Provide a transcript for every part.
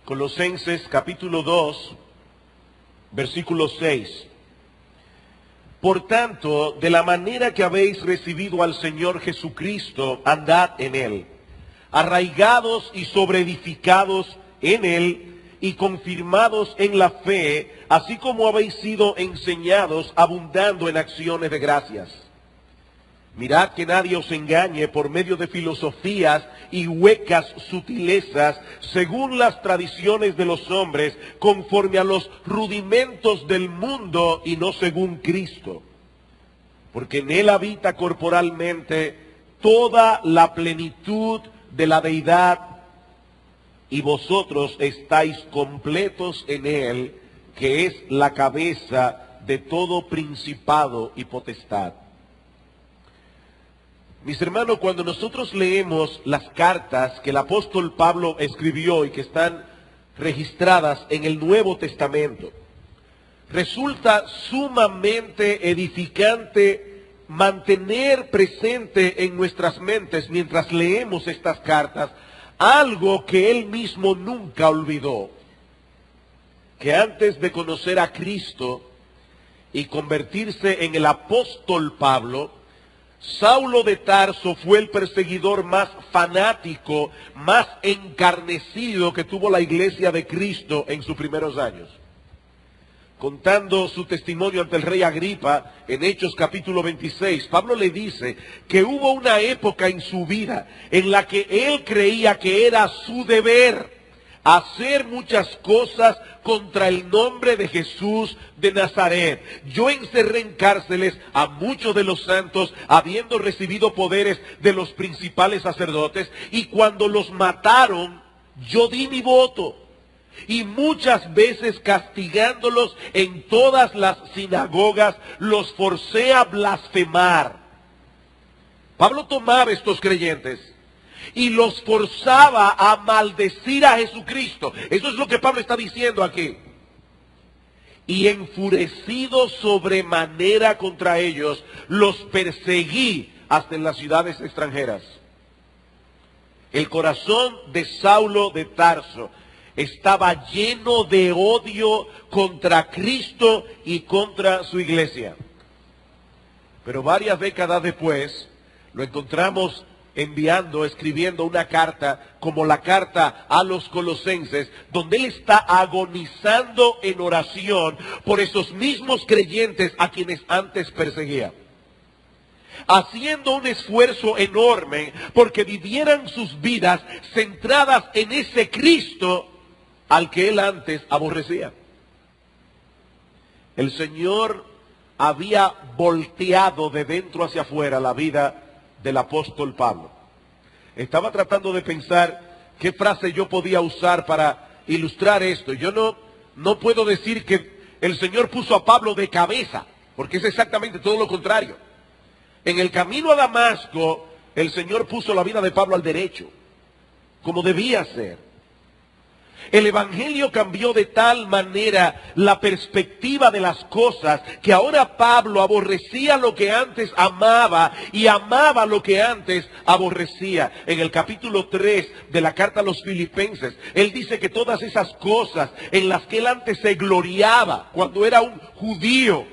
Colosenses capítulo 2, versículo 6. Por tanto, de la manera que habéis recibido al Señor Jesucristo, andad en Él, arraigados y sobreedificados en Él y confirmados en la fe, así como habéis sido enseñados, abundando en acciones de gracias. Mirad que nadie os engañe por medio de filosofías y huecas sutilezas, según las tradiciones de los hombres, conforme a los rudimentos del mundo y no según Cristo. Porque en Él habita corporalmente toda la plenitud de la deidad, y vosotros estáis completos en Él, que es la cabeza de todo principado y potestad. Mis hermanos, cuando nosotros leemos las cartas que el apóstol Pablo escribió y que están registradas en el Nuevo Testamento, resulta sumamente edificante mantener presente en nuestras mentes mientras leemos estas cartas algo que él mismo nunca olvidó: que antes de conocer a Cristo y convertirse en el apóstol Pablo, Saulo de Tarso fue el perseguidor más fanático, más encarnecido que tuvo la iglesia de Cristo en sus primeros años. Contando su testimonio ante el rey Agripa, en Hechos capítulo 26, Pablo le dice que hubo una época en su vida en la que él creía que era su deber hacer muchas cosas contra el nombre de Jesús de Nazaret. Yo encerré en cárceles a muchos de los santos, habiendo recibido poderes de los principales sacerdotes, y cuando los mataron, yo di mi voto. Y muchas veces castigándolos en todas las sinagogas, los forcé a blasfemar. Pablo tomaba a estos creyentes y los forzaba a maldecir a Jesucristo. Eso es lo que Pablo está diciendo aquí. Y enfurecido sobremanera contra ellos, los perseguí hasta en las ciudades extranjeras. El corazón de Saulo de Tarso estaba lleno de odio contra Cristo y contra su iglesia. Pero varias décadas después, lo encontramos escribiendo una carta, como la carta a los Colosenses, donde él está agonizando en oración por esos mismos creyentes a quienes antes perseguía, haciendo un esfuerzo enorme porque vivieran sus vidas centradas en ese Cristo al que él antes aborrecía. El Señor había volteado de dentro hacia afuera la vida del apóstol Pablo. Estaba tratando de pensar qué frase yo podía usar para ilustrar esto. Yo no puedo decir que el Señor puso a Pablo de cabeza, porque es exactamente todo lo contrario. En el camino a Damasco, el Señor puso la vida de Pablo al derecho, como debía ser. El Evangelio cambió de tal manera la perspectiva de las cosas que ahora Pablo aborrecía lo que antes amaba y amaba lo que antes aborrecía. En el capítulo 3 de la carta a los Filipenses, él dice que todas esas cosas en las que él antes se gloriaba cuando era un judío,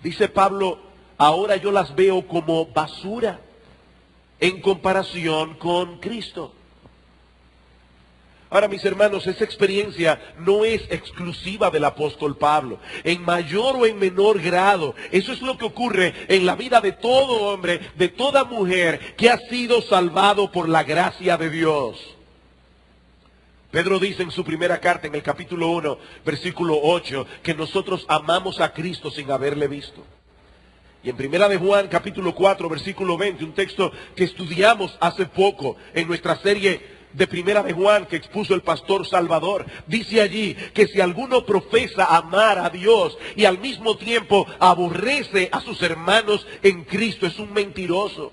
dice Pablo, ahora yo las veo como basura en comparación con Cristo. Ahora, mis hermanos, esa experiencia no es exclusiva del apóstol Pablo. En mayor o en menor grado, eso es lo que ocurre en la vida de todo hombre, de toda mujer que ha sido salvado por la gracia de Dios. Pedro dice en su primera carta, en el capítulo 1, versículo 8, que nosotros amamos a Cristo sin haberle visto. Y en primera de Juan, capítulo 4, versículo 20, un texto que estudiamos hace poco en nuestra serie de primera de Juan que expuso el pastor Salvador, dice allí que si alguno profesa amar a Dios y al mismo tiempo aborrece a sus hermanos en Cristo, es un mentiroso.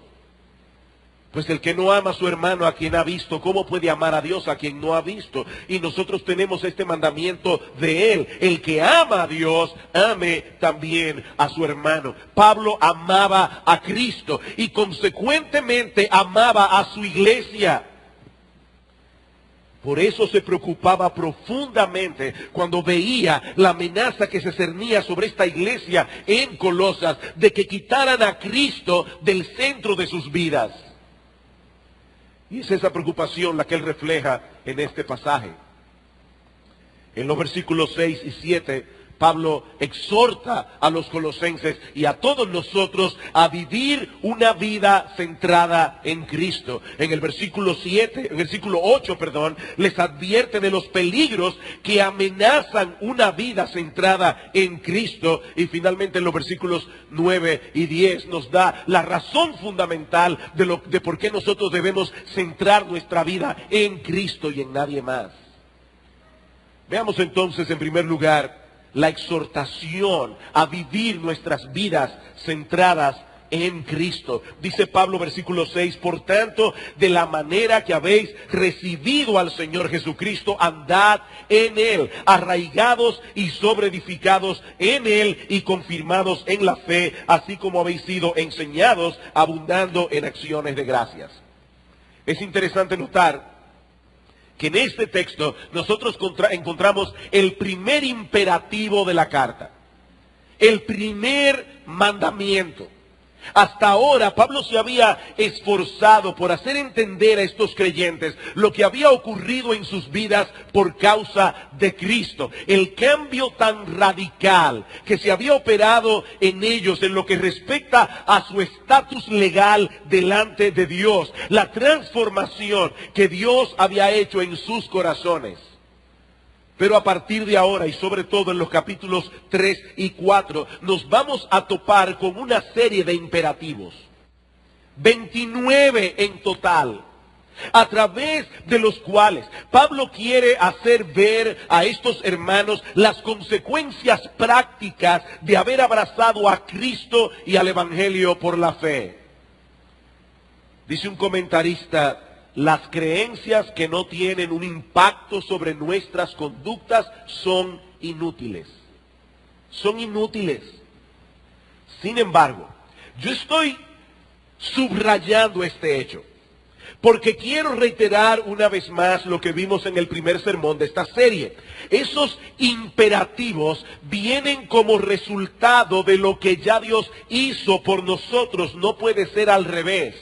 Pues el que no ama a su hermano a quien ha visto, ¿cómo puede amar a Dios a quien no ha visto? Y nosotros tenemos este mandamiento de Él: el que ama a Dios, ame también a su hermano. Pablo amaba a Cristo y consecuentemente amaba a su iglesia. Por eso se preocupaba profundamente cuando veía la amenaza que se cernía sobre esta iglesia en Colosas de que quitaran a Cristo del centro de sus vidas. Y es esa preocupación la que él refleja en este pasaje. En los versículos 6 y 7, Pablo exhorta a los colosenses y a todos nosotros a vivir una vida centrada en Cristo. En el versículo 8, les advierte de los peligros que amenazan una vida centrada en Cristo. Y finalmente en los versículos 9 y 10 nos da la razón fundamental de por qué nosotros debemos centrar nuestra vida en Cristo y en nadie más. Veamos entonces en primer lugar la exhortación a vivir nuestras vidas centradas en Cristo. Dice Pablo, versículo 6, por tanto, de la manera que habéis recibido al Señor Jesucristo, andad en Él, arraigados y sobreedificados en Él y confirmados en la fe, así como habéis sido enseñados, abundando en acciones de gracias. Es interesante notar que en este texto nosotros encontramos el primer imperativo de la carta, el primer mandamiento. Hasta ahora Pablo se había esforzado por hacer entender a estos creyentes lo que había ocurrido en sus vidas por causa de Cristo. El cambio tan radical que se había operado en ellos en lo que respecta a su estatus legal delante de Dios. La transformación que Dios había hecho en sus corazones. Pero a partir de ahora, y sobre todo en los capítulos 3 y 4, nos vamos a topar con una serie de imperativos. 29 en total, a través de los cuales Pablo quiere hacer ver a estos hermanos las consecuencias prácticas de haber abrazado a Cristo y al Evangelio por la fe. Dice un comentarista: las creencias que no tienen un impacto sobre nuestras conductas son inútiles. Son inútiles. Sin embargo, yo estoy subrayando este hecho, porque quiero reiterar una vez más lo que vimos en el primer sermón de esta serie. Esos imperativos vienen como resultado de lo que ya Dios hizo por nosotros. No puede ser al revés.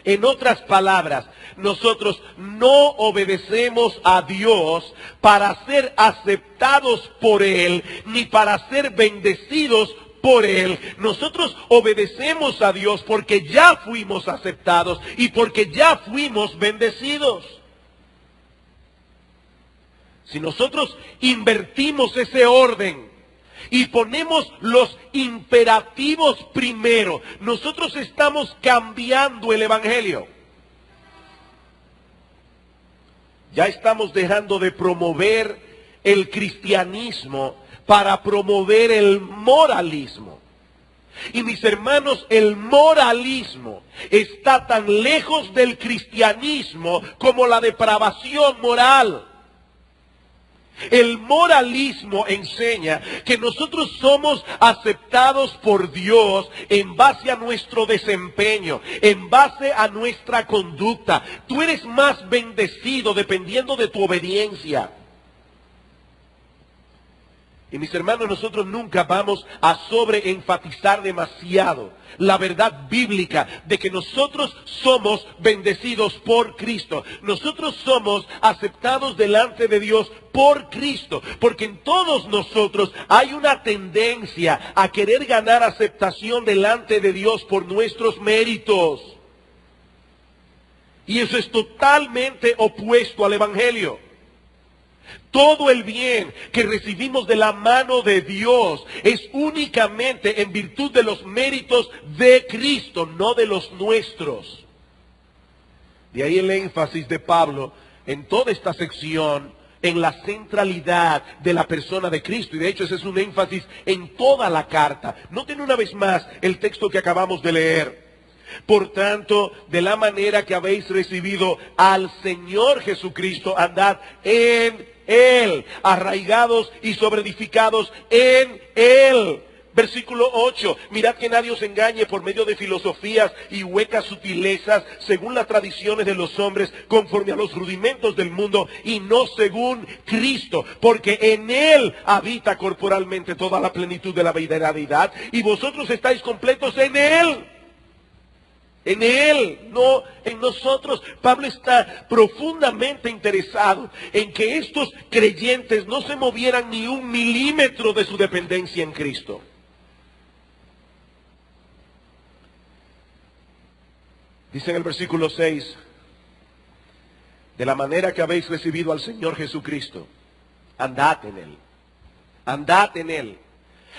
En otras palabras, nosotros no obedecemos a Dios para ser aceptados por Él, ni para ser bendecidos por Él. Nosotros obedecemos a Dios porque ya fuimos aceptados y porque ya fuimos bendecidos. Si nosotros invertimos ese orden y ponemos los imperativos primero, nosotros estamos cambiando el Evangelio. Ya estamos dejando de promover el cristianismo para promover el moralismo. Y mis hermanos, el moralismo está tan lejos del cristianismo como la depravación moral. El moralismo enseña que nosotros somos aceptados por Dios en base a nuestro desempeño, en base a nuestra conducta. Tú eres más bendecido dependiendo de tu obediencia. Y mis hermanos, nosotros nunca vamos a sobreenfatizar demasiado la verdad bíblica de que nosotros somos bendecidos por Cristo. Nosotros somos aceptados delante de Dios por Cristo, porque en todos nosotros hay una tendencia a querer ganar aceptación delante de Dios por nuestros méritos. Y eso es totalmente opuesto al Evangelio. Todo el bien que recibimos de la mano de Dios es únicamente en virtud de los méritos de Cristo, no de los nuestros. De ahí el énfasis de Pablo en toda esta sección en la centralidad de la persona de Cristo. Y de hecho ese es un énfasis en toda la carta. Noten una vez más el texto que acabamos de leer. Por tanto, de la manera que habéis recibido al Señor Jesucristo, andad en Él, arraigados y sobreedificados en Él, Versículo 8, mirad que nadie os engañe por medio de filosofías y huecas sutilezas, según las tradiciones de los hombres, conforme a los rudimentos del mundo, y no según Cristo, porque en Él habita corporalmente toda la plenitud de la deidad, y vosotros estáis completos en Él. En Él, no en nosotros. Pablo está profundamente interesado en que estos creyentes no se movieran ni un milímetro de su dependencia en Cristo. Dice en el versículo 6, de la manera que habéis recibido al Señor Jesucristo, andad en Él. Andad en Él.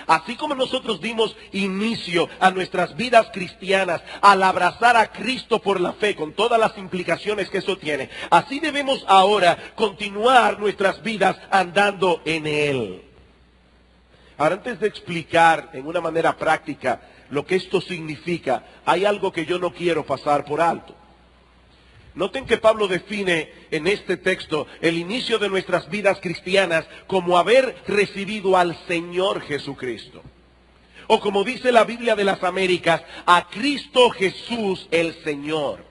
Así como nosotros dimos inicio a nuestras vidas cristianas al abrazar a Cristo por la fe, con todas las implicaciones que eso tiene, así debemos ahora continuar nuestras vidas andando en Él. Ahora, antes de explicar en una manera práctica lo que esto significa, hay algo que yo no quiero pasar por alto. Noten que Pablo define en este texto el inicio de nuestras vidas cristianas como haber recibido al Señor Jesucristo. O como dice la Biblia de las Américas, a Cristo Jesús el Señor.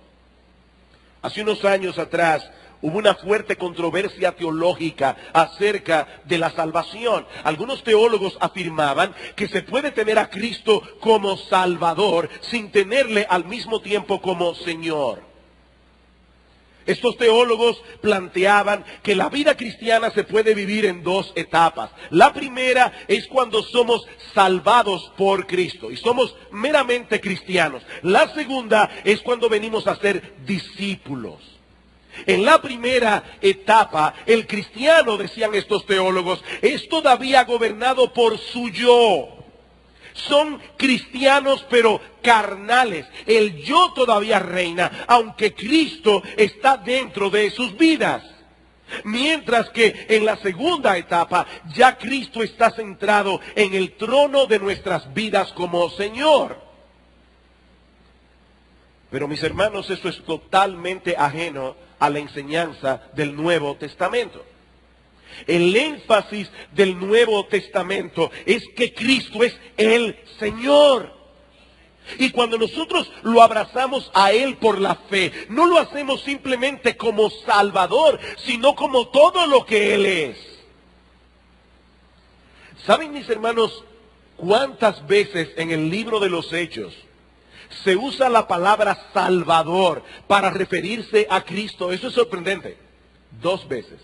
Hace unos años atrás hubo una fuerte controversia teológica acerca de la salvación. Algunos teólogos afirmaban que se puede tener a Cristo como Salvador sin tenerle al mismo tiempo como Señor. Estos teólogos planteaban que la vida cristiana se puede vivir en dos etapas. La primera es cuando somos salvados por Cristo y somos meramente cristianos. La segunda es cuando venimos a ser discípulos. En la primera etapa, el cristiano, decían estos teólogos, es todavía gobernado por su yo. Son cristianos pero carnales. El yo todavía reina, aunque Cristo está dentro de sus vidas. Mientras que en la segunda etapa ya Cristo está centrado en el trono de nuestras vidas como Señor. Pero mis hermanos, eso es totalmente ajeno a la enseñanza del Nuevo Testamento. El énfasis del Nuevo Testamento es que Cristo es el Señor. Y cuando nosotros lo abrazamos a Él por la fe, no lo hacemos simplemente como Salvador, sino como todo lo que Él es. ¿Saben, mis hermanos, cuántas veces en el libro de los Hechos se usa la palabra Salvador para referirse a Cristo? Eso es sorprendente. 2 veces.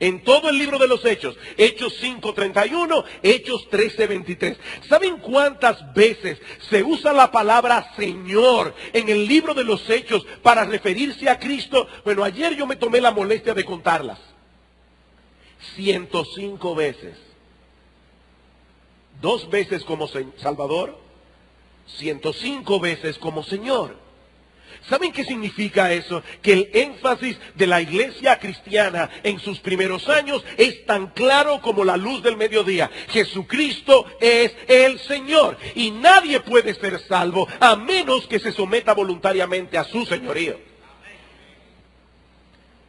En todo el libro de los Hechos, Hechos 5:31, Hechos 13:23. ¿Saben cuántas veces se usa la palabra Señor en el libro de los Hechos para referirse a Cristo? Bueno, ayer yo me tomé la molestia de contarlas. 105 veces. 2 veces como Salvador, 105 veces como Señor. ¿Saben qué significa eso? Que el énfasis de la iglesia cristiana en sus primeros años es tan claro como la luz del mediodía. Jesucristo es el Señor y nadie puede ser salvo a menos que se someta voluntariamente a su señorío.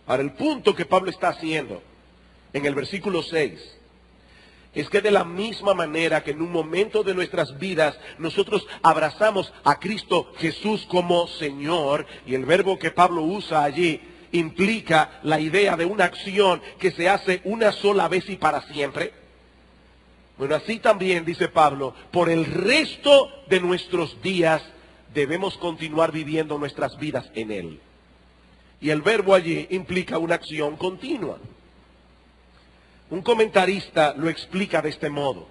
Ahora, el punto que Pablo está haciendo en el versículo 6 es que de la misma manera que en un momento de nuestras vidas nosotros abrazamos a Cristo Jesús como Señor, y el verbo que Pablo usa allí implica la idea de una acción que se hace una sola vez y para siempre. Bueno, así también, dice Pablo, por el resto de nuestros días debemos continuar viviendo nuestras vidas en Él. Y el verbo allí implica una acción continua. Un comentarista lo explica de este modo: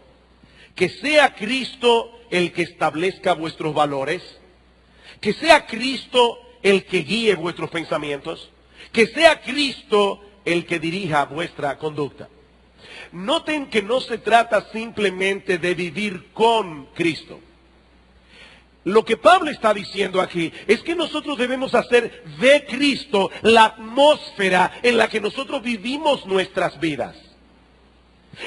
que sea Cristo el que establezca vuestros valores, que sea Cristo el que guíe vuestros pensamientos, que sea Cristo el que dirija vuestra conducta. Noten que no se trata simplemente de vivir con Cristo. Lo que Pablo está diciendo aquí es que nosotros debemos hacer de Cristo la atmósfera en la que nosotros vivimos nuestras vidas.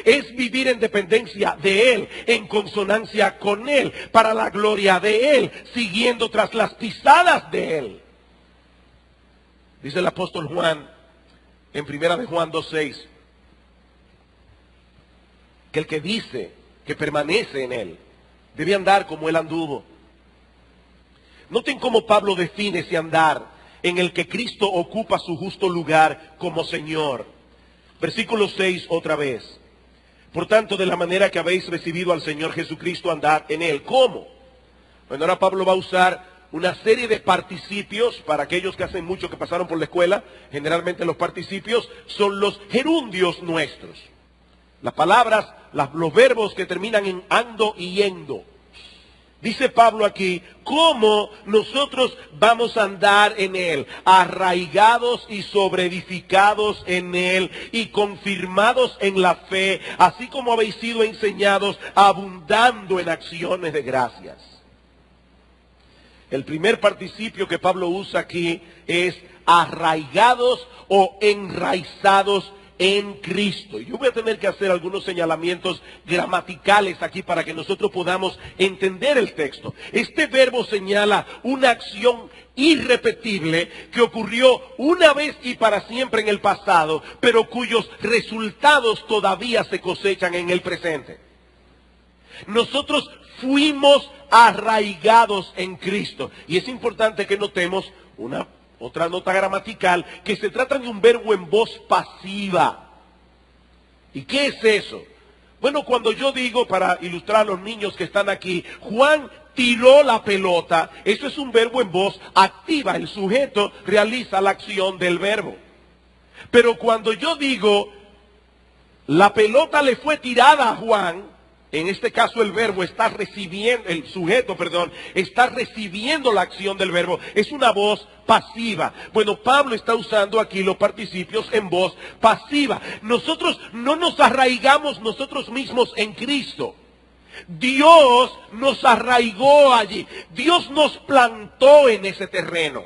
Es vivir en dependencia de Él, en consonancia con Él, para la gloria de Él, siguiendo tras las pisadas de Él. Dice el apóstol Juan, en 1 de Juan 2:6, que el que dice que permanece en Él, debe andar como Él anduvo. Noten cómo Pablo define ese andar en el que Cristo ocupa su justo lugar como Señor. Versículo 6 otra vez. Por tanto, de la manera que habéis recibido al Señor Jesucristo, andad en Él. ¿Cómo? Bueno, ahora Pablo va a usar una serie de participios para aquellos que hacen mucho que pasaron por la escuela. Generalmente los participios son los gerundios nuestros. Las palabras, los verbos que terminan en ando y yendo. Dice Pablo aquí, ¿cómo nosotros vamos a andar en Él? Arraigados y sobreedificados en Él y confirmados en la fe, así como habéis sido enseñados, abundando en acciones de gracias. El primer participio que Pablo usa aquí es arraigados o enraizados en Cristo. Y yo voy a tener que hacer algunos señalamientos gramaticales aquí para que nosotros podamos entender el texto. Este verbo señala una acción irrepetible que ocurrió una vez y para siempre en el pasado, pero cuyos resultados todavía se cosechan en el presente. Nosotros fuimos arraigados en Cristo. Y es importante que notemos otra nota gramatical, que se trata de un verbo en voz pasiva. ¿Y qué es eso? Bueno, cuando yo digo, para ilustrar a los niños que están aquí, Juan tiró la pelota, eso es un verbo en voz activa. El sujeto realiza la acción del verbo. Pero cuando yo digo, la pelota le fue tirada a Juan, en este caso el verbo está recibiendo, el sujeto, está recibiendo la acción del verbo. Es una voz pasiva. Bueno, Pablo está usando aquí los participios en voz pasiva. Nosotros no nos arraigamos nosotros mismos en Cristo. Dios nos arraigó allí. Dios nos plantó en ese terreno.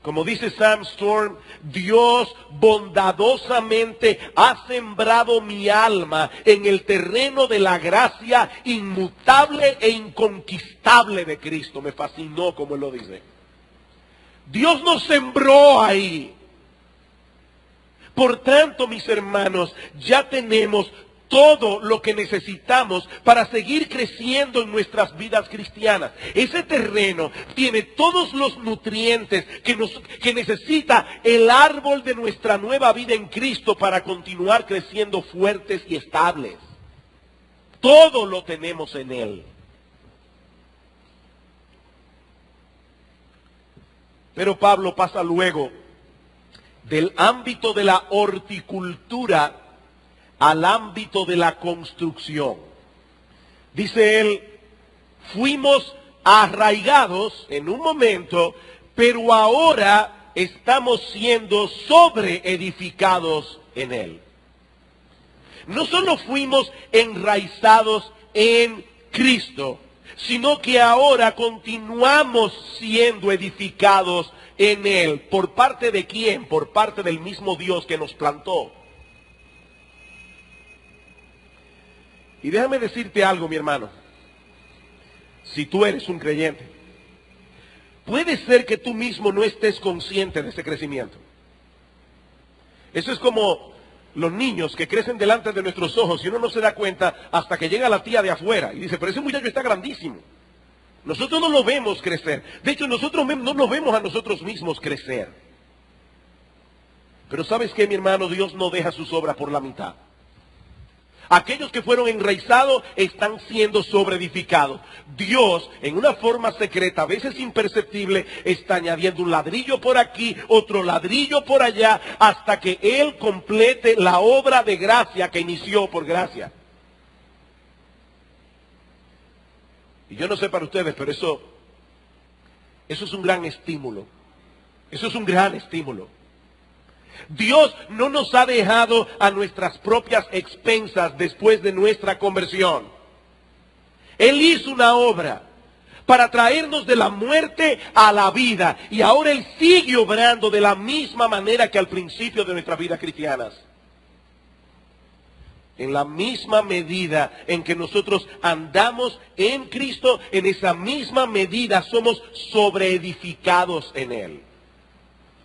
Como dice Sam Storm, Dios bondadosamente ha sembrado mi alma en el terreno de la gracia inmutable e inconquistable de Cristo. Me fascinó como él lo dice. Dios nos sembró ahí. Por tanto, mis hermanos, ya tenemos todo lo que necesitamos para seguir creciendo en nuestras vidas cristianas. Ese terreno tiene todos los nutrientes que necesita el árbol de nuestra nueva vida en Cristo para continuar creciendo fuertes y estables. Todo lo tenemos en Él. Pero Pablo pasa luego del ámbito de la horticultura al ámbito de la construcción. Dice él, fuimos arraigados en un momento, pero ahora estamos siendo sobreedificados en Él. No solo fuimos enraizados en Cristo, sino que ahora continuamos siendo edificados en Él. ¿Por parte de quién? Por parte del mismo Dios que nos plantó. Y déjame decirte algo, mi hermano. Si tú eres un creyente, puede ser que tú mismo no estés consciente de ese crecimiento. Eso es como los niños que crecen delante de nuestros ojos y uno no se da cuenta hasta que llega la tía de afuera y dice, pero ese muchacho está grandísimo. Nosotros no lo vemos crecer. De hecho, nosotros no nos vemos a nosotros mismos crecer. Pero ¿sabes qué, mi hermano? Dios no deja sus obras por la mitad. Aquellos que fueron enraizados están siendo sobreedificados. Dios, en una forma secreta, a veces imperceptible, está añadiendo un ladrillo por aquí, otro ladrillo por allá, hasta que Él complete la obra de gracia que inició por gracia. Y yo no sé para ustedes, pero eso es un gran estímulo. Eso es un gran estímulo. Dios no nos ha dejado a nuestras propias expensas después de nuestra conversión. Él hizo una obra para traernos de la muerte a la vida. Y ahora Él sigue obrando de la misma manera que al principio de nuestras vidas cristianas. En la misma medida en que nosotros andamos en Cristo, en esa misma medida somos sobreedificados en Él.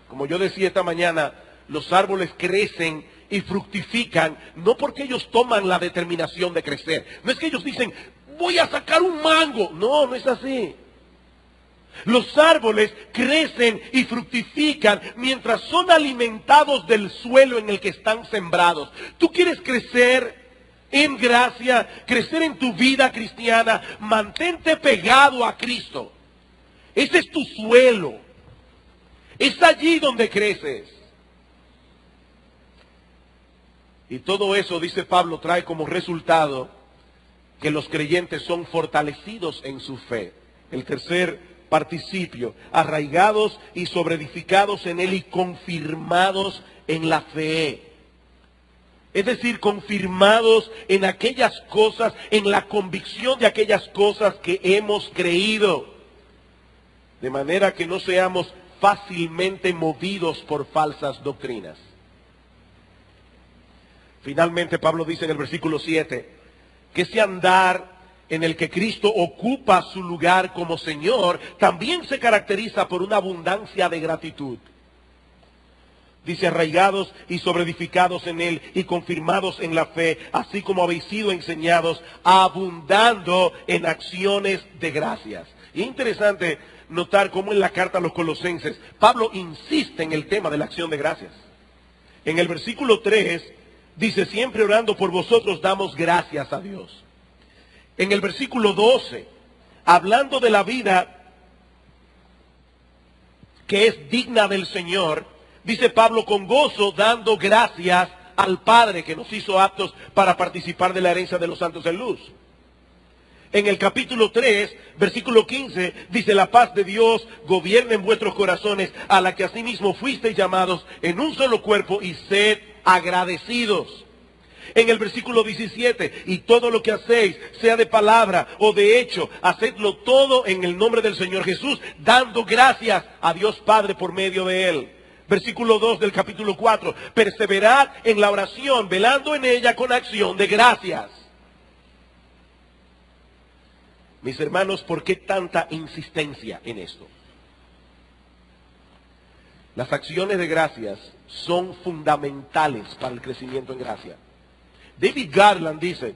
Como yo decía esta mañana, los árboles crecen y fructifican, no porque ellos toman la determinación de crecer. No es que ellos dicen, voy a sacar un mango. No, no es así. Los árboles crecen y fructifican mientras son alimentados del suelo en el que están sembrados. ¿Tú quieres crecer en gracia, crecer en tu vida cristiana? Mantente pegado a Cristo. Ese es tu suelo. Es allí donde creces. Y todo eso, dice Pablo, trae como resultado que los creyentes son fortalecidos en su fe. El tercer participio, arraigados y sobreedificados en él y confirmados en la fe. Es decir, confirmados en aquellas cosas, en la convicción de aquellas cosas que hemos creído. De manera que no seamos fácilmente movidos por falsas doctrinas. Finalmente Pablo dice en el versículo 7, que ese andar en el que Cristo ocupa su lugar como Señor, también se caracteriza por una abundancia de gratitud. Dice, arraigados y sobreedificados en él y confirmados en la fe, así como habéis sido enseñados, abundando en acciones de gracias. Y es interesante notar cómo en la carta a los Colosenses, Pablo insiste en el tema de la acción de gracias. En el versículo 3, dice, siempre orando por vosotros damos gracias a Dios. En el versículo 12, hablando de la vida que es digna del Señor, dice Pablo, con gozo dando gracias al Padre que nos hizo aptos para participar de la herencia de los santos en luz. En el capítulo 3, versículo 15, dice, la paz de Dios gobierne en vuestros corazones, a la que asimismo fuisteis llamados en un solo cuerpo, y sed agradecidos. En el versículo 17, y todo lo que hacéis, sea de palabra o de hecho, hacedlo todo en el nombre del Señor Jesús, dando gracias a Dios Padre por medio de él. Versículo 2 del capítulo 4, perseverad en la oración, velando en ella con acción de gracias. Mis hermanos, ¿por qué tanta insistencia en esto? Las acciones de gracias son fundamentales para el crecimiento en gracia. David Garland dice,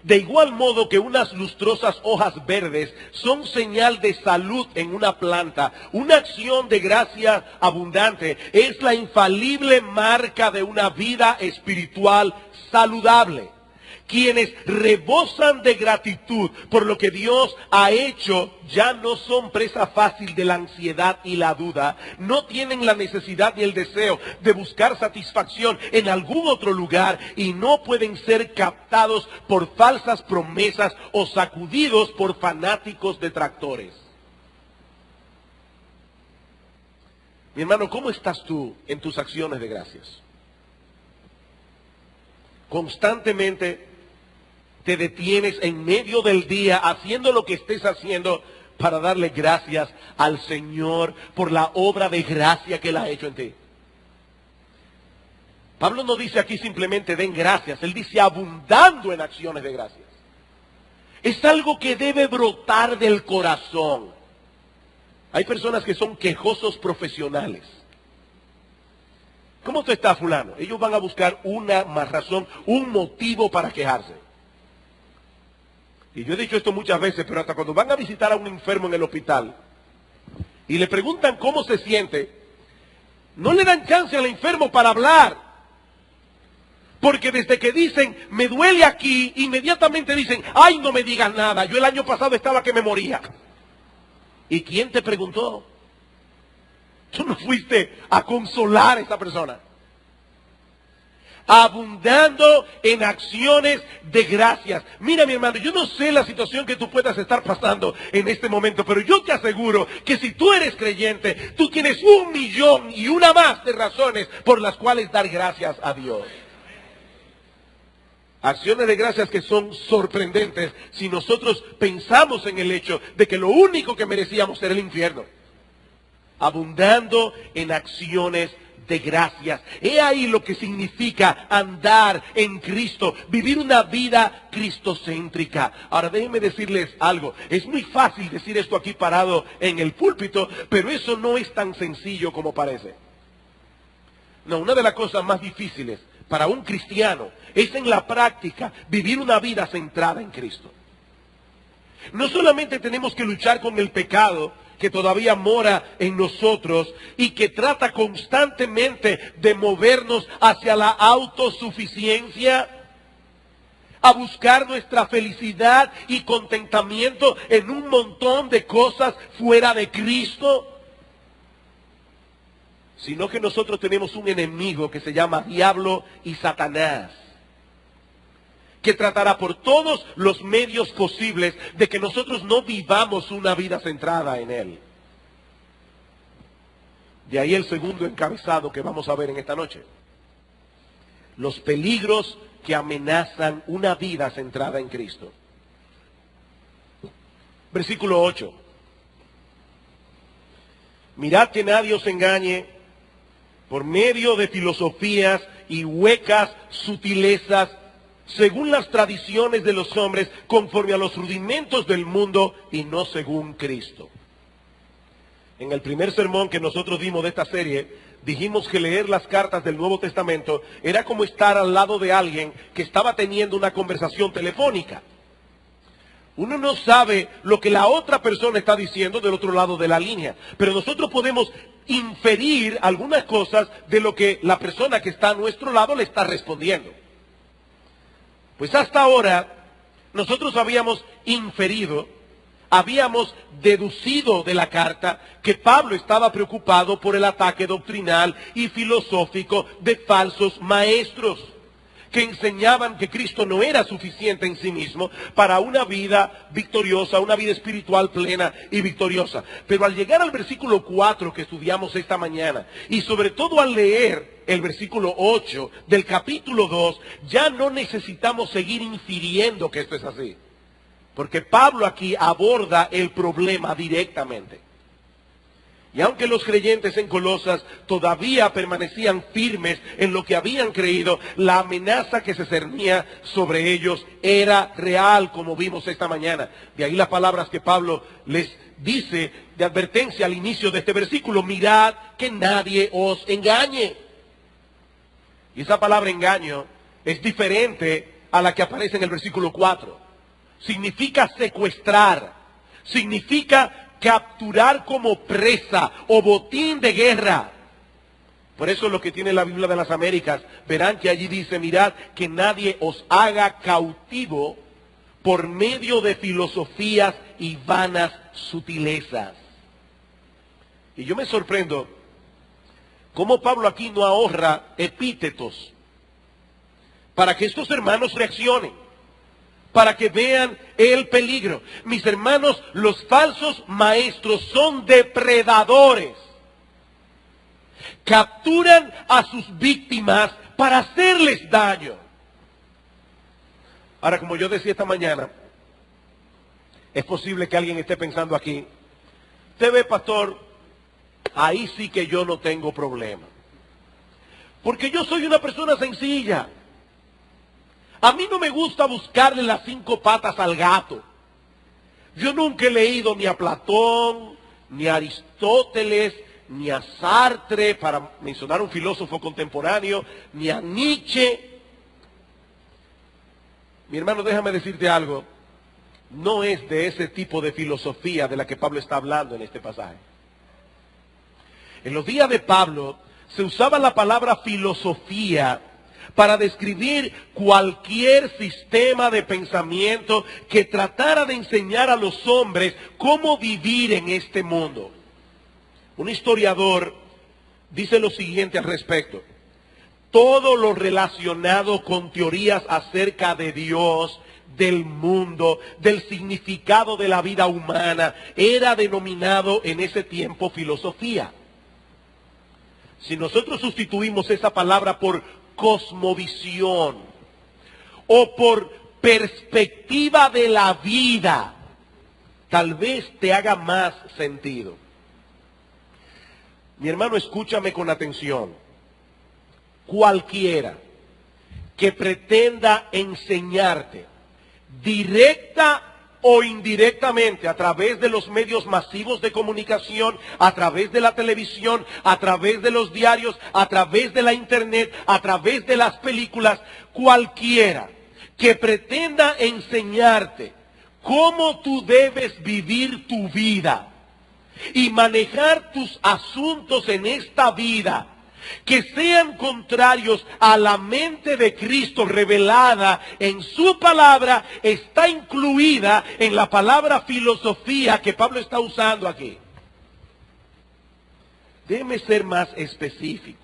de igual modo que unas lustrosas hojas verdes son señal de salud en una planta, una acción de gracia abundante es la infalible marca de una vida espiritual saludable. Quienes rebosan de gratitud por lo que Dios ha hecho ya no son presa fácil de la ansiedad y la duda. No tienen la necesidad ni el deseo de buscar satisfacción en algún otro lugar y no pueden ser captados por falsas promesas o sacudidos por fanáticos detractores. Mi hermano, ¿cómo estás tú en tus acciones de gracias? Constantemente te detienes en medio del día haciendo lo que estés haciendo para darle gracias al Señor por la obra de gracia que Él ha hecho en ti. Pablo no dice aquí simplemente den gracias, él dice abundando en acciones de gracias. Es algo que debe brotar del corazón. Hay personas que son quejosos profesionales. ¿Cómo tú estás, fulano? Ellos van a buscar una más razón, un motivo para quejarse. Y yo he dicho esto muchas veces, pero hasta cuando van a visitar a un enfermo en el hospital y le preguntan cómo se siente, no le dan chance al enfermo para hablar. Porque desde que dicen, me duele aquí, inmediatamente dicen, ay, no me digas nada, yo el año pasado estaba que me moría. ¿Y quién te preguntó? Tú no fuiste a consolar a esa persona. Abundando en acciones de gracias. Mira, mi hermano, yo no sé la situación que tú puedas estar pasando en este momento, pero yo te aseguro que si tú eres creyente, tú tienes 1,000,000 más de razones por las cuales dar gracias a Dios. Acciones de gracias que son sorprendentes si nosotros pensamos en el hecho de que lo único que merecíamos era el infierno. Abundando en acciones de gracias. He ahí lo que significa andar en Cristo, vivir una vida cristocéntrica. Ahora déjenme decirles algo. Es muy fácil decir esto aquí parado en el púlpito, pero eso no es tan sencillo como parece. No, una de las cosas más difíciles para un cristiano es en la práctica vivir una vida centrada en Cristo. No solamente tenemos que luchar con el pecado que todavía mora en nosotros y que trata constantemente de movernos hacia la autosuficiencia, a buscar nuestra felicidad y contentamiento en un montón de cosas fuera de Cristo, sino que nosotros tenemos un enemigo que se llama Diablo y Satanás, que tratará por todos los medios posibles de que nosotros no vivamos una vida centrada en Él. De ahí el segundo encabezado que vamos a ver en esta noche. Los peligros que amenazan una vida centrada en Cristo. Versículo 8. Mirad que nadie os engañe por medio de filosofías y huecas sutilezas, según las tradiciones de los hombres, conforme a los rudimentos del mundo y no según Cristo. En el primer sermón que nosotros dimos de esta serie, dijimos que leer las cartas del Nuevo Testamento era como estar al lado de alguien que estaba teniendo una conversación telefónica. Uno no sabe lo que la otra persona está diciendo del otro lado de la línea, pero nosotros podemos inferir algunas cosas de lo que la persona que está a nuestro lado le está respondiendo. Pues hasta ahora nosotros habíamos inferido, habíamos deducido de la carta que Pablo estaba preocupado por el ataque doctrinal y filosófico de falsos maestros que enseñaban que Cristo no era suficiente en sí mismo para una vida victoriosa, una vida espiritual plena y victoriosa. Pero al llegar al versículo 4 que estudiamos esta mañana, y sobre todo al leer el versículo 8 del capítulo 2, ya no necesitamos seguir infiriendo que esto es así. Porque Pablo aquí aborda el problema directamente. Y aunque los creyentes en Colosas todavía permanecían firmes en lo que habían creído, la amenaza que se cernía sobre ellos era real, como vimos esta mañana. De ahí las palabras que Pablo les dice de advertencia al inicio de este versículo: mirad que nadie os engañe. Y esa palabra engaño es diferente a la que aparece en el versículo 4. Significa secuestrar, significa capturar como presa o botín de guerra. Por eso lo que tiene la Biblia de las Américas, verán que allí dice: mirad que nadie os haga cautivo por medio de filosofías y vanas sutilezas. Y yo me sorprendo cómo Pablo aquí no ahorra epítetos para que estos hermanos reaccionen, para que vean el peligro. Mis hermanos, los falsos maestros son depredadores. Capturan a sus víctimas para hacerles daño. Ahora, como yo decía esta mañana, es posible que alguien esté pensando aquí: usted ve, pastor, ahí sí que yo no tengo problema, porque yo soy una persona sencilla. A mí no me gusta buscarle las 5 patas al gato. Yo nunca he leído ni a Platón, ni a Aristóteles, ni a Sartre, para mencionar un filósofo contemporáneo, ni a Nietzsche. Mi hermano, déjame decirte algo. No es de ese tipo de filosofía de la que Pablo está hablando en este pasaje. En los días de Pablo se usaba la palabra filosofía para describir cualquier sistema de pensamiento que tratara de enseñar a los hombres cómo vivir en este mundo. Un historiador dice lo siguiente al respecto: todo lo relacionado con teorías acerca de Dios, del mundo, del significado de la vida humana, era denominado en ese tiempo filosofía. Si nosotros sustituimos esa palabra por cosmovisión o por perspectiva de la vida, tal vez te haga más sentido. Mi hermano, escúchame con atención. Cualquiera que pretenda enseñarte, directa o indirectamente a través de los medios masivos de comunicación, a través de la televisión, a través de los diarios, a través de la internet, a través de las películas, cualquiera que pretenda enseñarte cómo tú debes vivir tu vida y manejar tus asuntos en esta vida, que sean contrarios a la mente de Cristo revelada en su palabra, está incluida en la palabra filosofía que Pablo está usando aquí. Déjenme ser más específicos.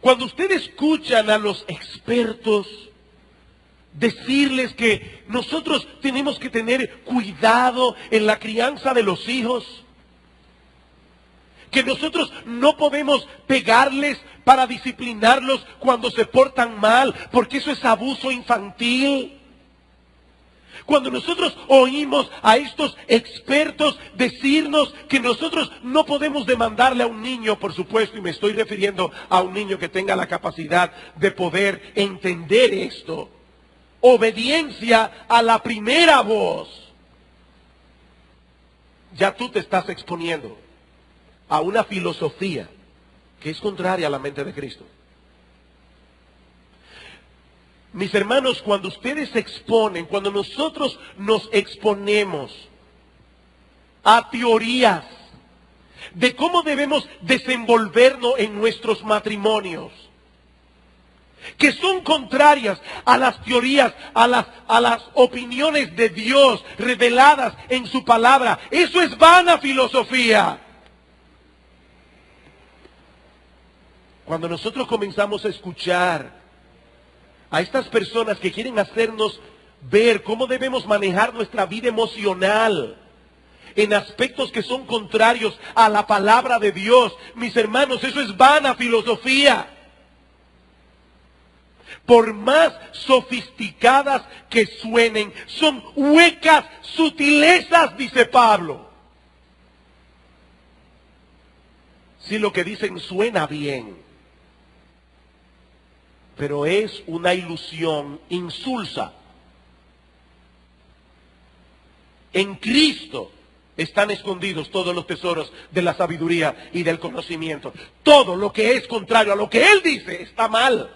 Cuando ustedes escuchan a los expertos decirles que nosotros tenemos que tener cuidado en la crianza de los hijos, que nosotros no podemos pegarles para disciplinarlos cuando se portan mal, porque eso es abuso infantil. Cuando nosotros oímos a estos expertos decirnos que nosotros no podemos demandarle a un niño, por supuesto, y me estoy refiriendo a un niño que tenga la capacidad de poder entender esto, obediencia a la primera voz, ya tú te estás exponiendo a una filosofía que es contraria a la mente de Cristo. Mis hermanos, cuando ustedes se exponen, cuando nosotros nos exponemos a teorías de cómo debemos desenvolvernos en nuestros matrimonios, que son contrarias a las teorías, a las opiniones de Dios reveladas en su palabra, eso es vana filosofía. Cuando nosotros comenzamos a escuchar a estas personas que quieren hacernos ver cómo debemos manejar nuestra vida emocional en aspectos que son contrarios a la palabra de Dios, mis hermanos, eso es vana filosofía. Por más sofisticadas que suenen, son huecas sutilezas, dice Pablo. Si lo que dicen suena bien, pero es una ilusión insulsa. En Cristo están escondidos todos los tesoros de la sabiduría y del conocimiento. Todo lo que es contrario a lo que Él dice está mal.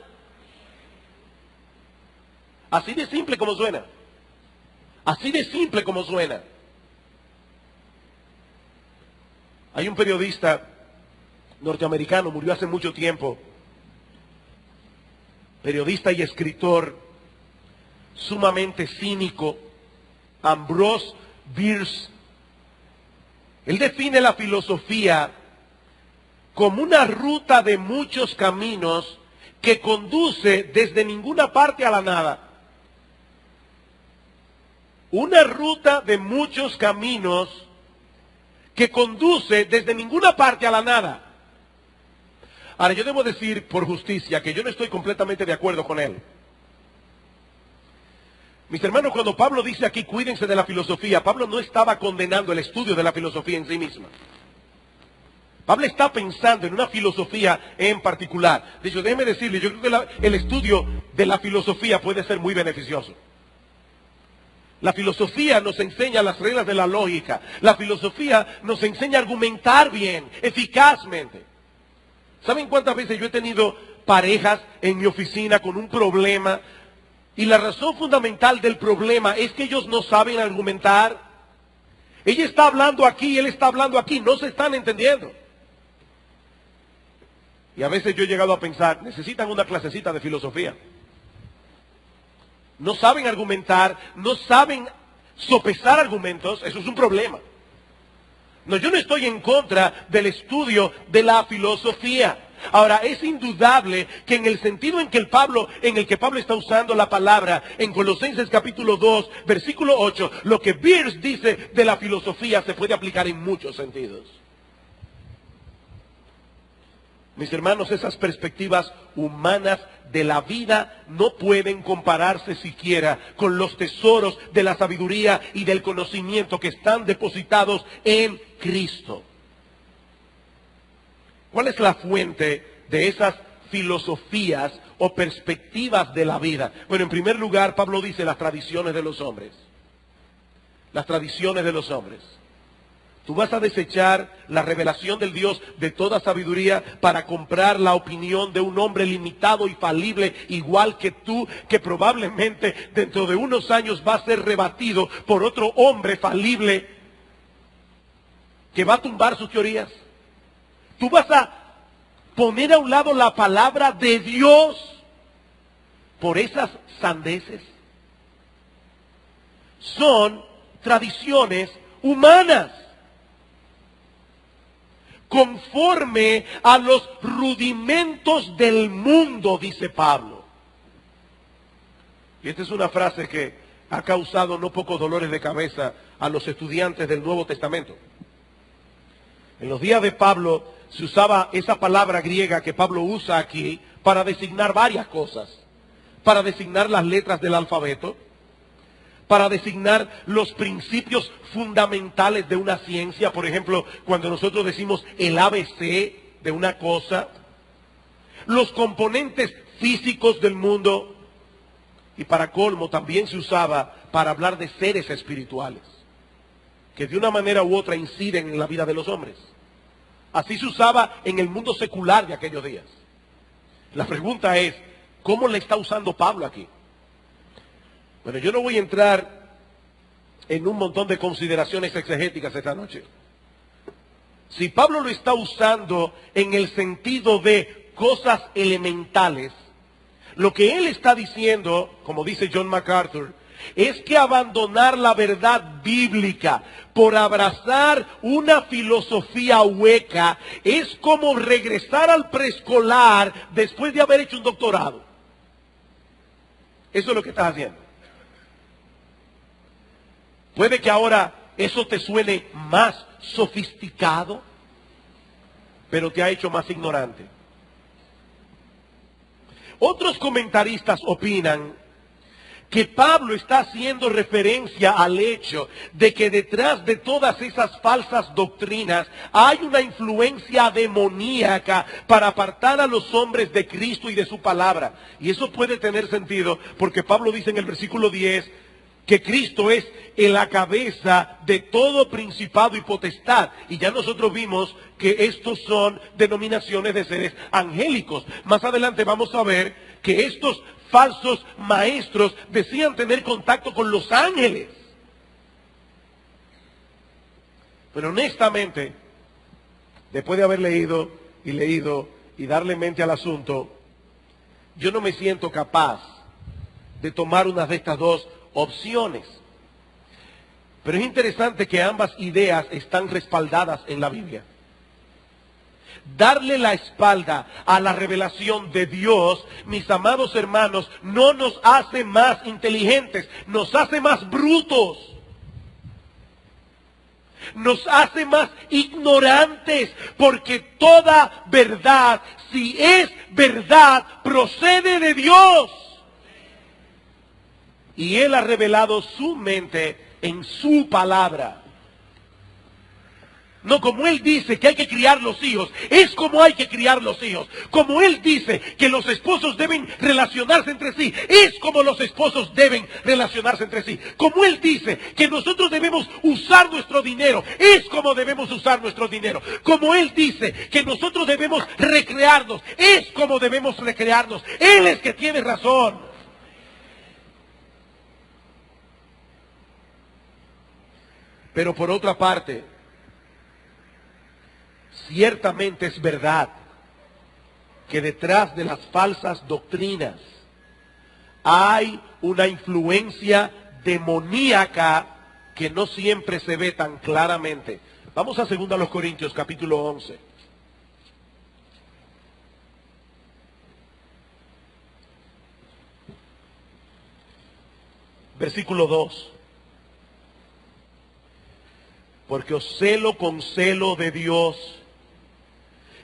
Así de simple como suena. Así de simple como suena. Hay un periodista norteamericano, murió hace mucho tiempo, periodista y escritor sumamente cínico, Ambrose Bierce. Él define la filosofía como una ruta de muchos caminos que conduce desde ninguna parte a la nada. Una ruta de muchos caminos que conduce desde ninguna parte a la nada. Ahora, yo debo decir por justicia que yo no estoy completamente de acuerdo con él. Mis hermanos, cuando Pablo dice aquí, cuídense de la filosofía, Pablo no estaba condenando el estudio de la filosofía en sí misma. Pablo está pensando en una filosofía en particular. De hecho, déjeme decirle, yo creo que el estudio de la filosofía puede ser muy beneficioso. La filosofía nos enseña las reglas de la lógica. La filosofía nos enseña a argumentar bien, eficazmente. ¿Saben cuántas veces yo he tenido parejas en mi oficina con un problema? Y la razón fundamental del problema es que ellos no saben argumentar. Ella está hablando aquí, él está hablando aquí, no se están entendiendo. Y a veces yo he llegado a pensar, necesitan una clasecita de filosofía. No saben argumentar, no saben sopesar argumentos, eso es un problema. No, yo no estoy en contra del estudio de la filosofía. Ahora, es indudable que en el sentido en que Pablo está usando la palabra en Colosenses capítulo 2, versículo 8, lo que Bierce dice de la filosofía se puede aplicar en muchos sentidos. Mis hermanos, esas perspectivas humanas de la vida no pueden compararse siquiera con los tesoros de la sabiduría y del conocimiento que están depositados en Cristo. ¿Cuál es la fuente de esas filosofías o perspectivas de la vida? Bueno, en primer lugar, Pablo dice las tradiciones de los hombres. las tradiciones de los hombres. Tú vas a desechar la revelación del Dios de toda sabiduría para comprar la opinión de un hombre limitado y falible, igual que tú, que probablemente dentro de unos años va a ser rebatido por otro hombre falible que va a tumbar sus teorías. Tú vas a poner a un lado la palabra de Dios por esas sandeces. Son tradiciones humanas, conforme a los rudimentos del mundo, dice Pablo. Y esta es una frase que ha causado no pocos dolores de cabeza a los estudiantes del Nuevo Testamento. En los días de Pablo se usaba esa palabra griega que Pablo usa aquí para designar varias cosas. Para designar las letras del alfabeto, para designar los principios fundamentales de una ciencia. Por ejemplo, cuando nosotros decimos el ABC de una cosa, los componentes físicos del mundo, y para colmo también se usaba para hablar de seres espirituales, que de una manera u otra inciden en la vida de los hombres. Así se usaba en el mundo secular de aquellos días. La pregunta es, ¿cómo le está usando Pablo aquí? Bueno, yo no voy a entrar en un montón de consideraciones exegéticas esta noche. Si Pablo lo está usando en el sentido de cosas elementales, lo que él está diciendo, como dice John MacArthur, es que abandonar la verdad bíblica por abrazar una filosofía hueca es como regresar al preescolar después de haber hecho un doctorado. Eso es lo que estás haciendo. Puede que ahora eso te suene más sofisticado, pero te ha hecho más ignorante. Otros comentaristas opinan que Pablo está haciendo referencia al hecho de que detrás de todas esas falsas doctrinas hay una influencia demoníaca para apartar a los hombres de Cristo y de su palabra. Y eso puede tener sentido porque Pablo dice en el versículo 10 que Cristo es la cabeza de todo principado y potestad. Y ya nosotros vimos que estos son denominaciones de seres angélicos. Más adelante vamos a ver que estos falsos maestros decían tener contacto con los ángeles. Pero honestamente, después de haber leído y darle mente al asunto, yo no me siento capaz de tomar una de estas dos opciones. Pero es interesante que ambas ideas están respaldadas en la Biblia. Darle la espalda a la revelación de Dios, mis amados hermanos, no nos hace más inteligentes, nos hace más brutos. Nos hace más ignorantes, porque toda verdad, si es verdad, procede de Dios. Y Él ha revelado su mente en su palabra. No como Él dice que hay que criar los hijos, es como hay que criar los hijos. Como Él dice que los esposos deben relacionarse entre sí, es como los esposos deben relacionarse entre sí. Como Él dice que nosotros debemos usar nuestro dinero, es como debemos usar nuestro dinero. Como Él dice que nosotros debemos recrearnos, es como debemos recrearnos. Él es que tiene razón. Pero por otra parte, ciertamente es verdad que detrás de las falsas doctrinas hay una influencia demoníaca que no siempre se ve tan claramente. Vamos a 2 Corintios capítulo 11. Versículo 2. Porque os celo con celo de Dios,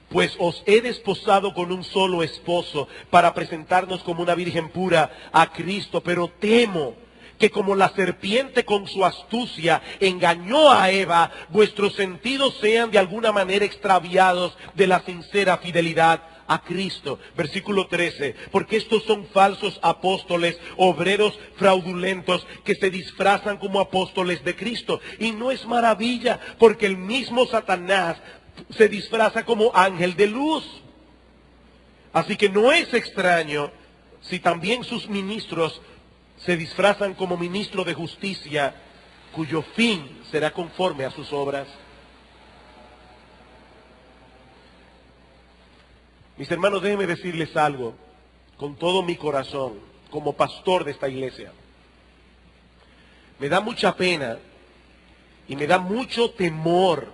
pues os he desposado con un solo esposo para presentarnos como una virgen pura a Cristo. Pero temo que como la serpiente con su astucia engañó a Eva, vuestros sentidos sean de alguna manera extraviados de la sincera fidelidad a Cristo. Versículo 13, porque estos son falsos apóstoles, obreros fraudulentos que se disfrazan como apóstoles de Cristo. Y no es maravilla, porque el mismo Satanás se disfraza como ángel de luz. Así que no es extraño si también sus ministros se disfrazan como ministros de justicia, cuyo fin será conforme a sus obras. Mis hermanos, déjenme decirles algo con todo mi corazón, como pastor de esta iglesia. Me da mucha pena y me da mucho temor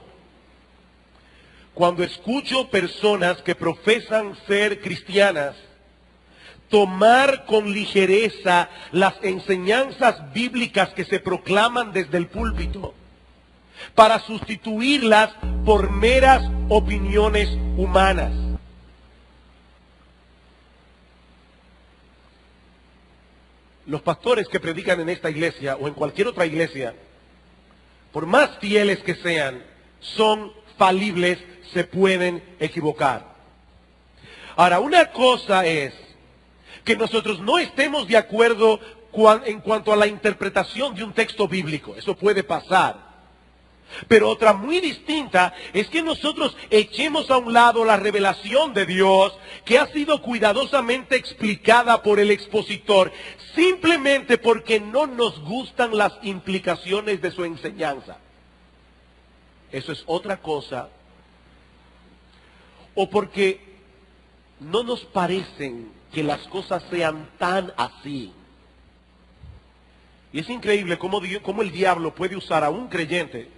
cuando escucho personas que profesan ser cristianas tomar con ligereza las enseñanzas bíblicas que se proclaman desde el púlpito para sustituirlas por meras opiniones humanas. Los pastores que predican en esta iglesia o en cualquier otra iglesia, por más fieles que sean, son falibles, se pueden equivocar. Ahora, una cosa es que nosotros no estemos de acuerdo en cuanto a la interpretación de un texto bíblico. Eso puede pasar. Pero otra muy distinta es que nosotros echemos a un lado la revelación de Dios que ha sido cuidadosamente explicada por el expositor simplemente porque no nos gustan las implicaciones de su enseñanza. Eso es otra cosa. O porque no nos parecen que las cosas sean tan así. Y es increíble cómo el diablo puede usar a un creyente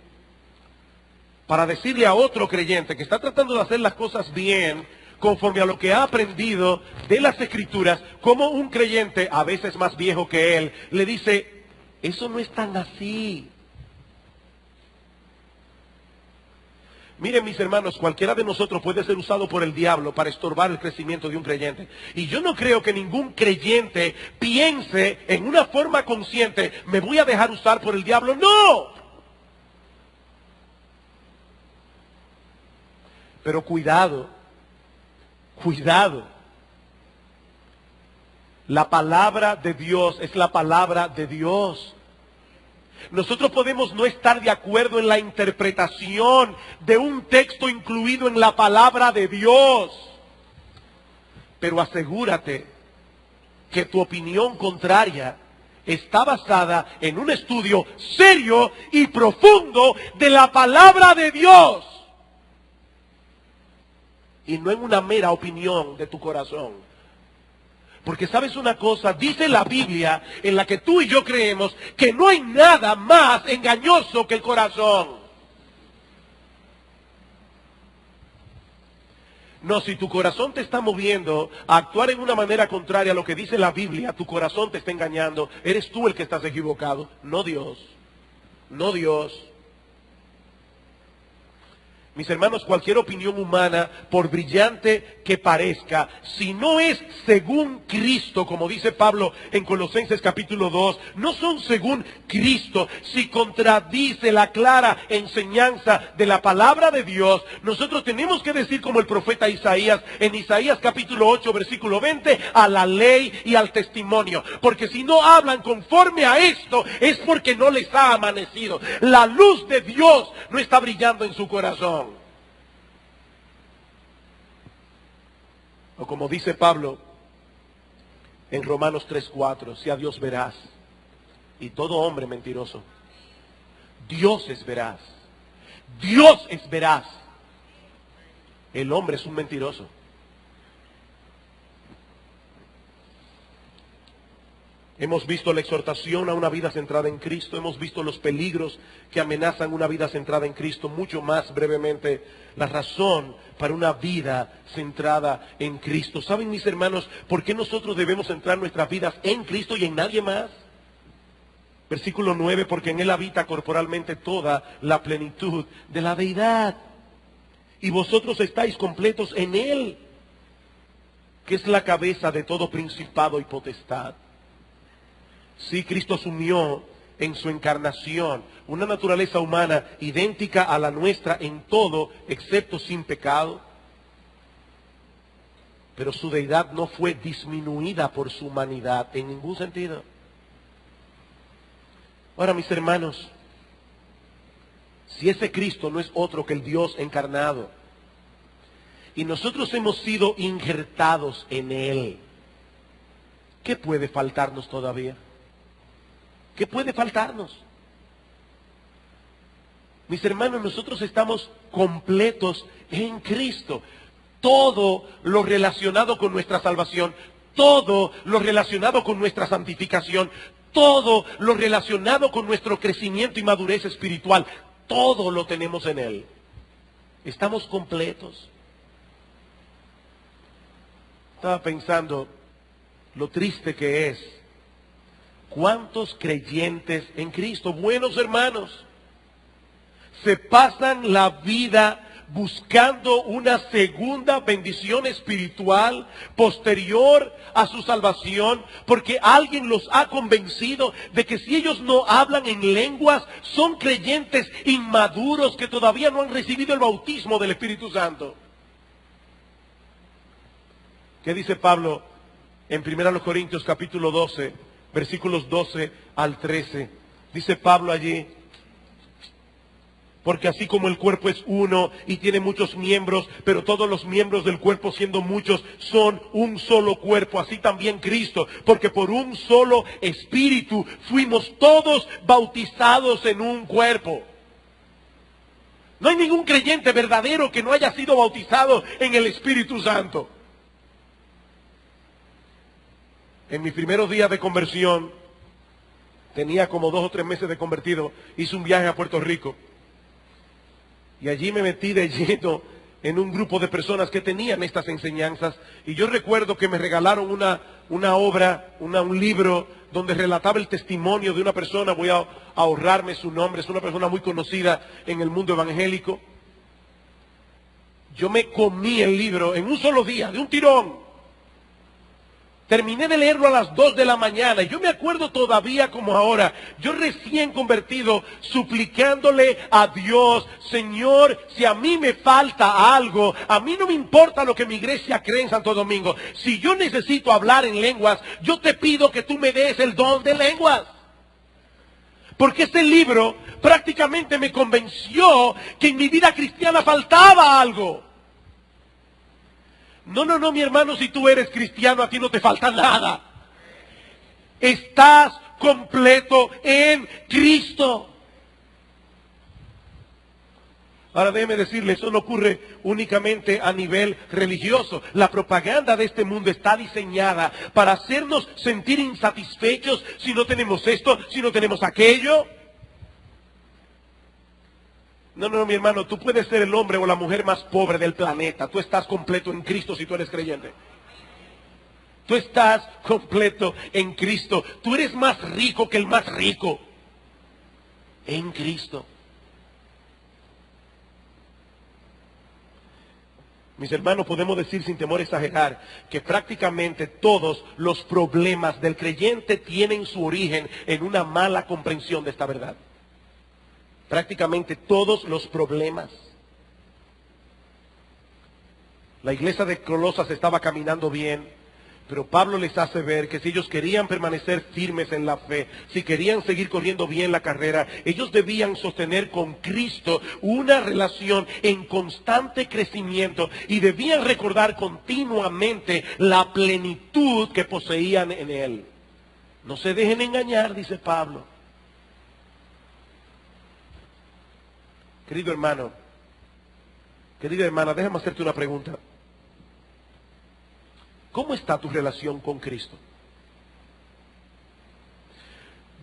para decirle a otro creyente que está tratando de hacer las cosas bien, conforme a lo que ha aprendido de las Escrituras, como un creyente, a veces más viejo que él, le dice, eso no es tan así. Miren, mis hermanos, cualquiera de nosotros puede ser usado por el diablo para estorbar el crecimiento de un creyente. Y yo no creo que ningún creyente piense en una forma consciente, me voy a dejar usar por el diablo. ¡No! Pero cuidado, cuidado. La palabra de Dios es la palabra de Dios. Nosotros podemos no estar de acuerdo en la interpretación de un texto incluido en la palabra de Dios. Pero asegúrate que tu opinión contraria está basada en un estudio serio y profundo de la palabra de Dios. Y no en una mera opinión de tu corazón. Porque sabes una cosa, dice la Biblia, en la que tú y yo creemos, que no hay nada más engañoso que el corazón. No, si tu corazón te está moviendo a actuar en una manera contraria a lo que dice la Biblia, tu corazón te está engañando, eres tú el que estás equivocado, no Dios. No Dios. Mis hermanos, cualquier opinión humana, por brillante que parezca, si no es según Cristo, como dice Pablo en Colosenses capítulo 2, no son según Cristo, si contradice la clara enseñanza de la palabra de Dios, nosotros tenemos que decir como el profeta Isaías, en Isaías capítulo 8, versículo 20, a la ley y al testimonio. Porque si no hablan conforme a esto, es porque no les ha amanecido. La luz de Dios no está brillando en su corazón. O como dice Pablo en Romanos 3:4, si a Dios verás, y todo hombre mentiroso, Dios es veraz. Dios es veraz. El hombre es un mentiroso. Hemos visto la exhortación a una vida centrada en Cristo. Hemos visto los peligros que amenazan una vida centrada en Cristo. Mucho más brevemente, la razón para una vida centrada en Cristo. ¿Saben, mis hermanos, por qué nosotros debemos centrar nuestras vidas en Cristo y en nadie más? Versículo 9, porque en Él habita corporalmente toda la plenitud de la deidad. Y vosotros estáis completos en Él, que es la cabeza de todo principado y potestad. Sí, Cristo asumió en su encarnación una naturaleza humana idéntica a la nuestra en todo, excepto sin pecado. pero su deidad no fue disminuida por su humanidad en ningún sentido. Ahora, mis hermanos, si ese Cristo no es otro que el Dios encarnado, y nosotros hemos sido injertados en Él, ¿qué puede faltarnos todavía? ¿Qué puede faltarnos? Mis hermanos, nosotros estamos completos en Cristo. Todo lo relacionado con nuestra salvación, todo lo relacionado con nuestra santificación, todo lo relacionado con nuestro crecimiento y madurez espiritual, todo lo tenemos en Él. Estamos completos. Estaba pensando lo triste que es. ¿Cuántos creyentes en Cristo, buenos hermanos, se pasan la vida buscando una segunda bendición espiritual posterior a su salvación, porque alguien los ha convencido de que si ellos no hablan en lenguas, son creyentes inmaduros que todavía no han recibido el bautismo del Espíritu Santo? ¿Qué dice Pablo en 1 Corintios capítulo 12, versículos 12 al 13? Dice Pablo allí: porque así como el cuerpo es uno y tiene muchos miembros, pero todos los miembros del cuerpo, siendo muchos, son un solo cuerpo, así también Cristo, porque por un solo espíritu fuimos todos bautizados en un cuerpo. No hay ningún creyente verdadero que no haya sido bautizado en el Espíritu Santo. En mis primeros días de conversión, tenía como 2 o 3 meses de convertido, hice un viaje a Puerto Rico. Y allí me metí de lleno en un grupo de personas que tenían estas enseñanzas. Y yo recuerdo que me regalaron una obra, un libro, donde relataba el testimonio de una persona. Voy a ahorrarme su nombre, es una persona muy conocida en el mundo evangélico. Yo me comí el libro en un solo día, de un tirón. Terminé de leerlo a las 2 de la mañana y yo me acuerdo todavía como ahora, yo recién convertido, suplicándole a Dios: Señor, si a mí me falta algo, a mí no me importa lo que mi iglesia cree en Santo Domingo. Si yo necesito hablar en lenguas, yo te pido que tú me des el don de lenguas. Porque este libro prácticamente me convenció que en mi vida cristiana faltaba algo. No, mi hermano, si tú eres cristiano, a ti no te falta nada. Estás completo en Cristo. Ahora déjeme decirle, eso no ocurre únicamente a nivel religioso. La propaganda de este mundo está diseñada para hacernos sentir insatisfechos si no tenemos esto, si no tenemos aquello. No, mi hermano, tú puedes ser el hombre o la mujer más pobre del planeta. Tú estás completo en Cristo si tú eres creyente. Tú estás completo en Cristo. Tú eres más rico que el más rico en Cristo. Mis hermanos, podemos decir sin temor a exagerar que prácticamente todos los problemas del creyente tienen su origen en una mala comprensión de esta verdad. Prácticamente todos los problemas. La iglesia de Colosas estaba caminando bien, pero Pablo les hace ver que si ellos querían permanecer firmes en la fe, si querían seguir corriendo bien la carrera, ellos debían sostener con Cristo una relación en constante crecimiento y debían recordar continuamente la plenitud que poseían en Él. No se dejen engañar, dice Pablo. Querido hermano, querida hermana, déjame hacerte una pregunta. ¿Cómo está tu relación con Cristo?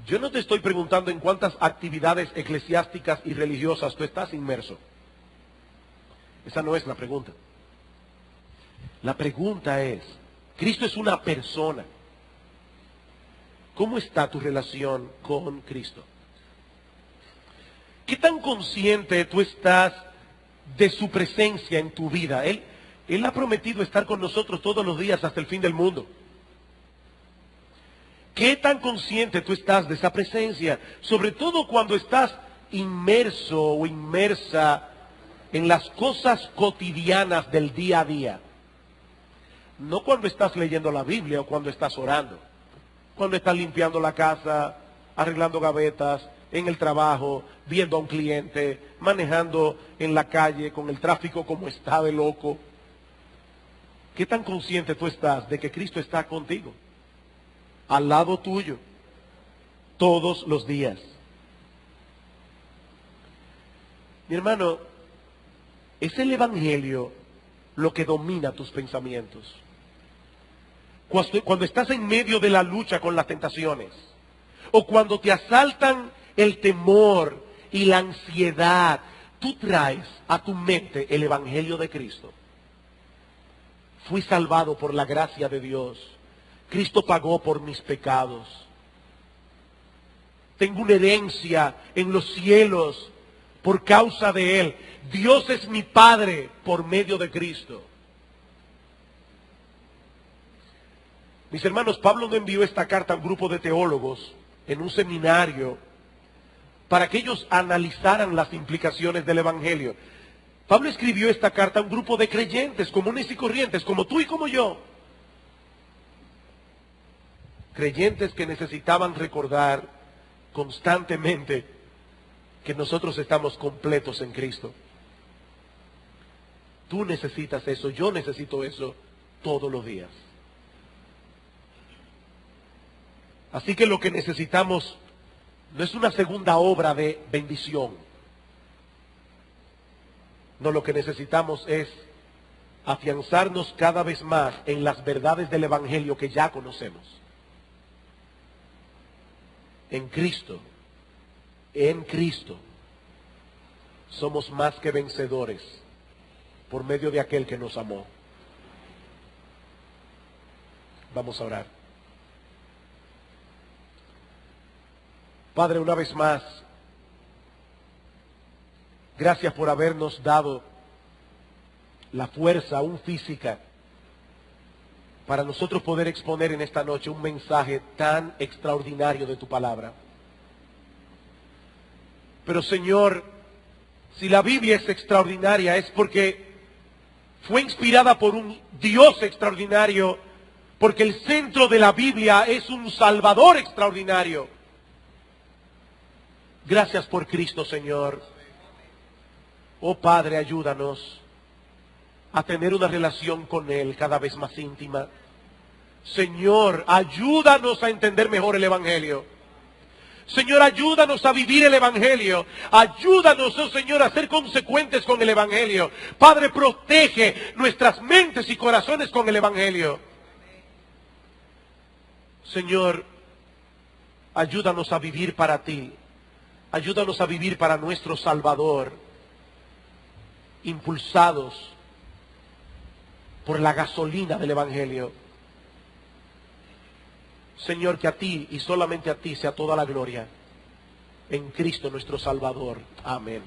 Yo no te estoy preguntando en cuántas actividades eclesiásticas y religiosas tú estás inmerso. Esa no es la pregunta. La pregunta es, Cristo es una persona. ¿Cómo está tu relación con Cristo? ¿Qué tan consciente tú estás de su presencia en tu vida? Él ha prometido estar con nosotros todos los días hasta el fin del mundo. ¿Qué tan consciente tú estás de esa presencia? Sobre todo cuando estás inmerso o inmersa en las cosas cotidianas del día a día. No cuando estás leyendo la Biblia o cuando estás orando. Cuando estás limpiando la casa, arreglando gavetas, en el trabajo, viendo a un cliente, manejando en la calle con el tráfico como está de loco. ¿Qué tan consciente tú estás de que Cristo está contigo, al lado tuyo, todos los días? Mi hermano, es el Evangelio lo que domina tus pensamientos. Cuando estás en medio de la lucha con las tentaciones, o cuando te asaltan el temor y la ansiedad, tú traes a tu mente el Evangelio de Cristo. Fui salvado por la gracia de Dios. Cristo pagó por mis pecados. Tengo una herencia en los cielos por causa de Él. Dios es mi Padre por medio de Cristo. Mis hermanos, Pablo no envió esta carta a un grupo de teólogos en un seminario para que ellos analizaran las implicaciones del Evangelio. Pablo escribió esta carta a un grupo de creyentes comunes y corrientes, como tú y como yo. Creyentes que necesitaban recordar constantemente que nosotros estamos completos en Cristo. Tú necesitas eso, yo necesito eso todos los días. Así que lo que necesitamos no es una segunda obra de bendición. No, lo que necesitamos es afianzarnos cada vez más en las verdades del Evangelio que ya conocemos. En Cristo, somos más que vencedores por medio de aquel que nos amó. Vamos a orar. Padre, una vez más, gracias por habernos dado la fuerza aún física para nosotros poder exponer en esta noche un mensaje tan extraordinario de tu palabra. Pero Señor, si la Biblia es extraordinaria es porque fue inspirada por un Dios extraordinario, porque el centro de la Biblia es un Salvador extraordinario. Gracias por Cristo, Señor. Oh Padre, ayúdanos a tener una relación con Él cada vez más íntima. Señor, ayúdanos a entender mejor el Evangelio. Señor, ayúdanos a vivir el Evangelio. Ayúdanos, oh Señor, a ser consecuentes con el Evangelio. Padre, protege nuestras mentes y corazones con el Evangelio. Señor, ayúdanos a vivir para ti. Ayúdanos a vivir para nuestro Salvador, impulsados por la gasolina del Evangelio. Señor, que a ti y solamente a ti sea toda la gloria. En Cristo nuestro Salvador. Amén.